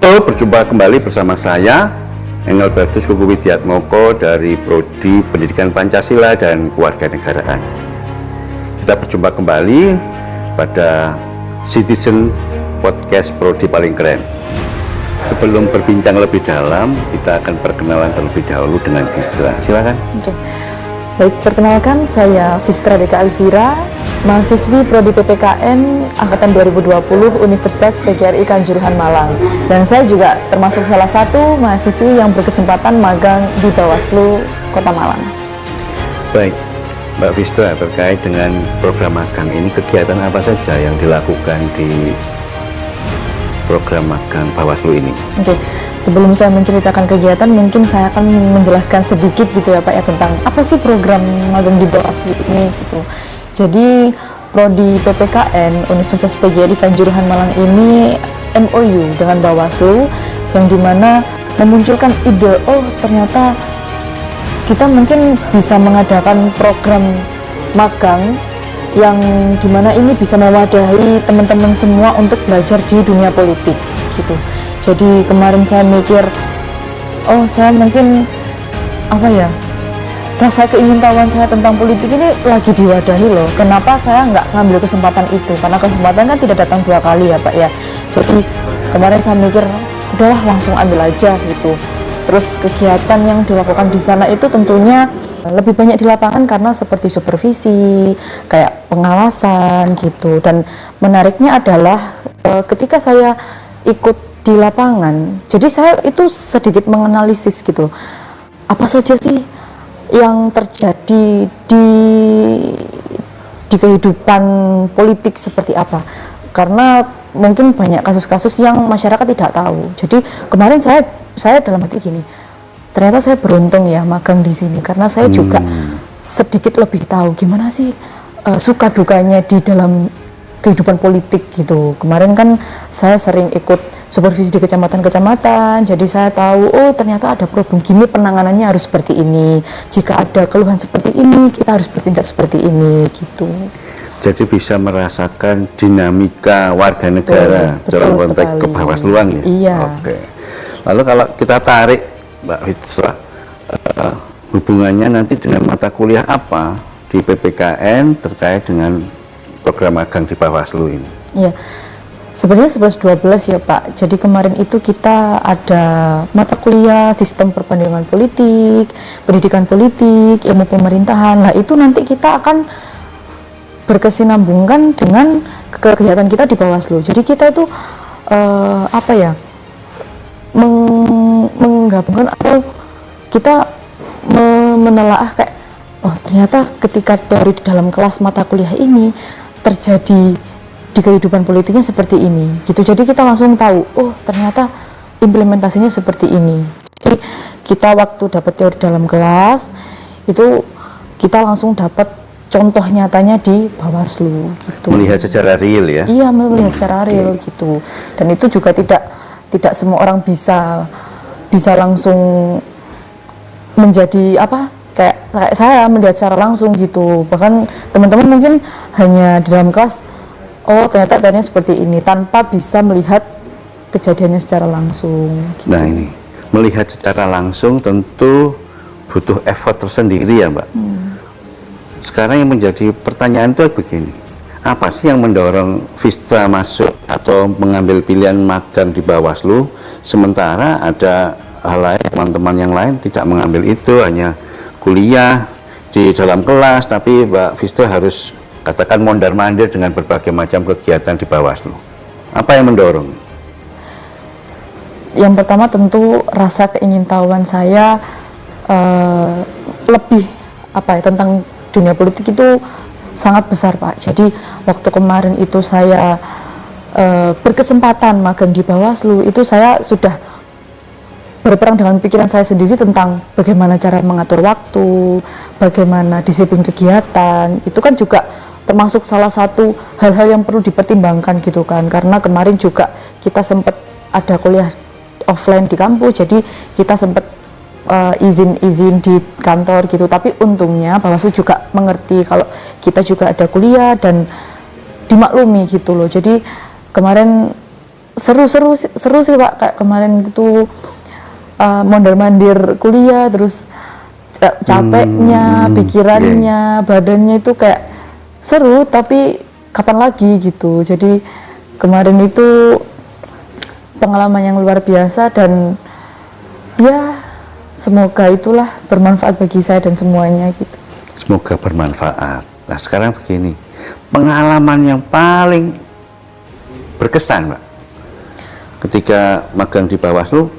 Berjumpa kembali bersama saya Engelbertus Kuku Widiatmoko dari Prodi Pendidikan Pancasila dan Kewarganegaraan. Kita berjumpa kembali pada Citizen Podcast Prodi Paling Keren. Sebelum berbincang lebih dalam, kita akan perkenalan terlebih dahulu dengan Vistra. Silakan. Oke. Baik, perkenalkan saya Vistra Deka Elvira, mahasiswi Prodi PPKN Angkatan 2020 Universitas PGRI Kanjuruhan Malang. Dan saya juga termasuk salah satu mahasiswi yang berkesempatan magang di Bawaslu Kota Malang. Baik, Mbak Vistra, terkait dengan program magang ini, kegiatan apa saja yang dilakukan di program magang Bawaslu ini? Oke, sebelum saya menceritakan kegiatan, mungkin saya akan menjelaskan sedikit gitu ya Pak ya, tentang apa sih program magang di Bawaslu ini gitu. Jadi Prodi PPKN Universitas PGRI Kanjuruhan Malang ini MOU dengan Bawaslu, yang dimana memunculkan ide, oh ternyata kita mungkin bisa mengadakan program magang yang dimana ini bisa mewadahi teman-teman semua untuk belajar di dunia politik gitu. Jadi kemarin saya mikir, oh saya mungkin apa ya, rasa keingintahuan saya tentang politik ini lagi diwadahi loh. Kenapa saya nggak ngambil kesempatan itu? Karena kesempatan kan tidak datang dua kali ya Pak ya. Jadi kemarin saya mikir, udahlah langsung ambil aja gitu. Terus kegiatan yang dilakukan di sana itu tentunya lebih banyak di lapangan karena seperti supervisi, kayak pengawasan gitu. Dan menariknya adalah ketika saya ikut di lapangan, jadi saya itu sedikit menganalisis gitu, apa saja sih yang terjadi di kehidupan politik seperti apa. Karena mungkin banyak kasus-kasus yang masyarakat tidak tahu. Jadi kemarin saya dalam hati gini, ternyata saya beruntung ya magang di sini, karena saya juga sedikit lebih tahu gimana sih suka dukanya di dalam kehidupan politik gitu. Kemarin kan saya sering ikut supervisi di kecamatan-kecamatan, jadi saya tahu, oh ternyata ada problem gini, penanganannya harus seperti ini. Jika ada keluhan seperti ini, kita harus bertindak seperti ini gitu. Jadi bisa merasakan dinamika warga negara dalam konteks kebawasluan ya? Iya. Oke. Lalu kalau kita tarik Mbak Vistra, hubungannya nanti dengan mata kuliah apa di PPKN terkait dengan program magang di Bawaslu ini? Iya, sebenarnya 11-12 ya Pak. Jadi kemarin itu kita ada mata kuliah sistem perbandingan politik, pendidikan politik, ilmu pemerintahan. Nah itu nanti kita akan berkesinambungkan dengan kegiatan kita di Bawaslu. Jadi kita itu apa ya, menggabungkan atau kita menelaah kayak, oh ternyata ketika teori di dalam kelas mata kuliah ini terjadi di kehidupan politiknya seperti ini gitu. Jadi kita langsung tahu, oh ternyata implementasinya seperti ini. Jadi kita waktu dapat teori dalam kelas itu kita langsung dapat contoh nyatanya di Bawaslu gitu. Melihat secara real ya? Iya, melihat secara real gitu. Dan itu juga tidak semua orang bisa langsung menjadi apa, kayak saya melihat secara langsung gitu. Bahkan teman-teman mungkin hanya di dalam kelas, oh ternyata teorinya seperti ini, tanpa bisa melihat kejadiannya secara langsung gitu. Nah ini, melihat secara langsung tentu butuh effort tersendiri ya Mbak. Sekarang yang menjadi pertanyaan itu begini, apa sih yang mendorong Vistra masuk atau mengambil pilihan magang di Bawaslu, sementara ada hal lain, teman-teman yang lain tidak mengambil itu, hanya kuliah di dalam kelas, tapi Mbak Vistra harus katakan mondar-mandir dengan berbagai macam kegiatan di Bawaslu. Apa yang mendorong? Yang pertama tentu rasa keingintahuan saya lebih apa ya, tentang dunia politik itu sangat besar Pak. Jadi waktu kemarin itu saya berkesempatan magang di Bawaslu, itu saya sudah berperang dengan pikiran saya sendiri tentang bagaimana cara mengatur waktu, bagaimana disiplin kegiatan. Itu kan juga termasuk salah satu hal-hal yang perlu dipertimbangkan gitu kan. Karena kemarin juga kita sempat ada kuliah offline di kampus, jadi kita sempat izin di kantor gitu. Tapi untungnya Bawaslu juga mengerti kalau kita juga ada kuliah dan dimaklumi gitu loh. Jadi kemarin seru sih Pak. Kayak kemarin itu mondar-mandir kuliah, terus capeknya, pikirannya, badannya itu kayak seru, tapi kapan lagi gitu. Jadi kemarin itu pengalaman yang luar biasa, dan ya semoga itulah bermanfaat bagi saya dan semuanya gitu. Semoga bermanfaat. Nah sekarang begini, pengalaman yang paling berkesan Mbak ketika magang di Bawaslu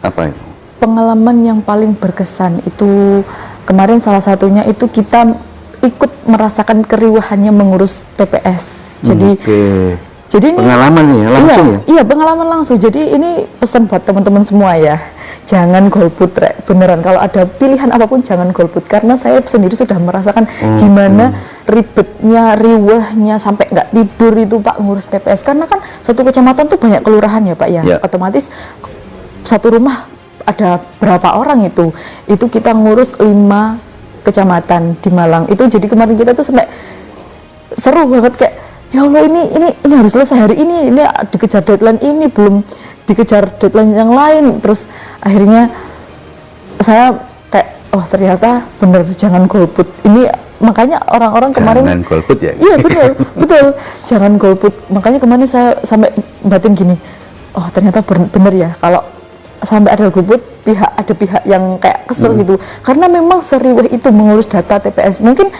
apa itu? Pengalaman yang paling berkesan itu kemarin salah satunya itu kita ikut merasakan keriuhannya mengurus TPS. Jadi ini pengalaman ya langsung ya? Iya, pengalaman langsung. Jadi ini pesan buat teman-teman semua ya. Jangan golput, beneran. Kalau ada pilihan apapun jangan golput, karena saya sendiri sudah merasakan gimana ribetnya, riwahnya, sampai nggak tidur itu Pak ngurus TPS. Karena kan satu kecamatan tuh banyak kelurahan ya Pak ya. Otomatis satu rumah ada berapa orang itu kita ngurus 5 kecamatan di Malang. Itu jadi kemarin kita tuh sampai seru banget, kayak ya Allah ini harus selesai hari ini dikejar deadline ini, belum dikejar deadline yang lain. Terus akhirnya saya kayak oh ternyata bener jangan golput. Ini makanya orang-orang kemarin jangan golput ya? Iya betul jangan golput. Makanya kemarin saya sampai batin gini, oh ternyata bener ya kalau sampai ada golput, ada pihak yang kayak kesel gitu, karena memang seriweh itu mengurus data TPS. Mungkin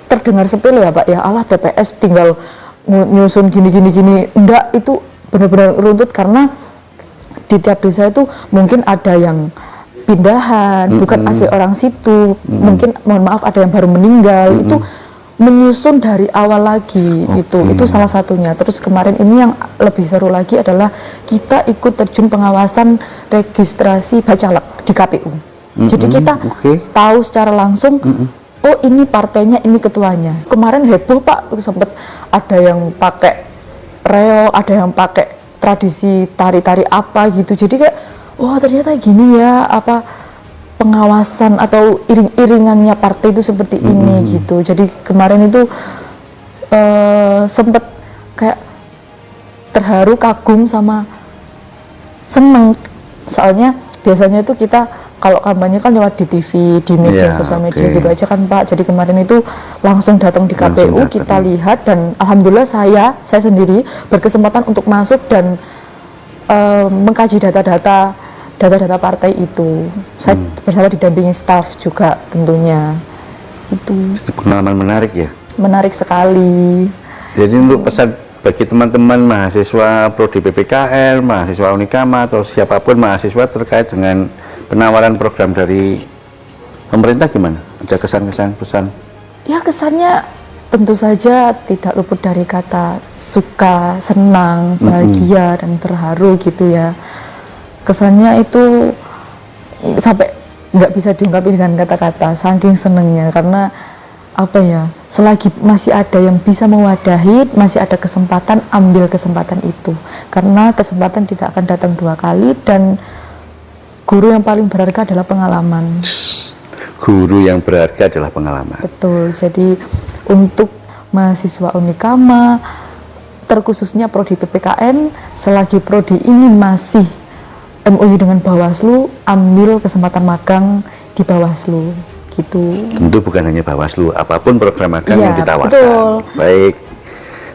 terdengar sepele ya Pak ya, alah TPS tinggal nyusun gini, enggak, itu benar-benar runtut, karena di tiap desa itu mungkin ada yang pindahan, bukan asli orang situ, mungkin mohon maaf ada yang baru meninggal, itu menyusun dari awal lagi. Itu salah satunya. Terus kemarin ini yang lebih seru lagi adalah kita ikut terjun pengawasan registrasi bacalek di KPU. Jadi kita tahu secara langsung, oh ini partainya, ini ketuanya. Kemarin heboh Pak, sempat ada yang pakai reog, ada yang pakai tradisi tari-tari apa gitu. Jadi kayak wah ternyata gini ya, apa pengawasan atau iring-iringannya partai itu seperti ini gitu. Jadi kemarin itu sempat kayak terharu, kagum, sama seneng. Soalnya biasanya itu kita kalau kampanye kan lewat di TV, di media sosial media gitu aja kan Pak. Jadi kemarin itu langsung datang di KPU, kita lihat, dan alhamdulillah saya sendiri berkesempatan untuk masuk dan mengkaji data-data partai itu. Saya bersama didampingi staf juga tentunya. Itu pengalaman menarik ya? Menarik sekali. Jadi untuk pesan bagi teman-teman mahasiswa prodi PPKN, mahasiswa Unikama, atau siapapun mahasiswa terkait dengan penawaran program dari pemerintah gimana? Ada kesan-kesan pesan? Ya kesannya tentu saja tidak luput dari kata suka, senang, bahagia, dan terharu gitu ya. Kesannya itu sampai nggak bisa diungkapin dengan kata-kata, saking senengnya. Karena apa ya, selagi masih ada yang bisa mewadahi, masih ada kesempatan, ambil kesempatan itu. Karena kesempatan tidak akan datang 2 kali, dan guru yang paling berharga adalah pengalaman. Guru yang berharga adalah pengalaman. Betul. Jadi untuk mahasiswa Unikama, terkhususnya prodi PPKN, selagi prodi ini masih MOU dengan Bawaslu, ambil kesempatan magang di Bawaslu gitu. Tentu bukan hanya Bawaslu, apapun program magang yang ditawarkan. Betul. Baik,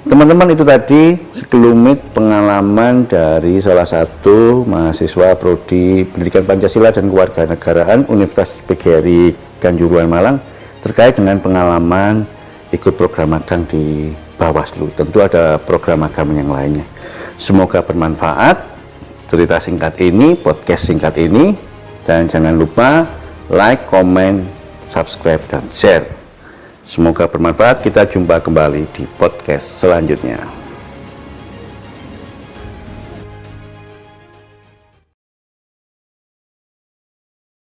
teman-teman, itu tadi sekelumit pengalaman dari salah satu mahasiswa prodi Pendidikan Pancasila dan Kewarganegaraan Universitas PGRI Kanjuruhan Malang terkait dengan pengalaman ikut program magang di Bawaslu. Tentu ada program magang yang lainnya. Semoga bermanfaat cerita singkat ini, podcast singkat ini, dan jangan lupa like, comment, subscribe, dan share. Semoga bermanfaat. Kita jumpa kembali di podcast selanjutnya.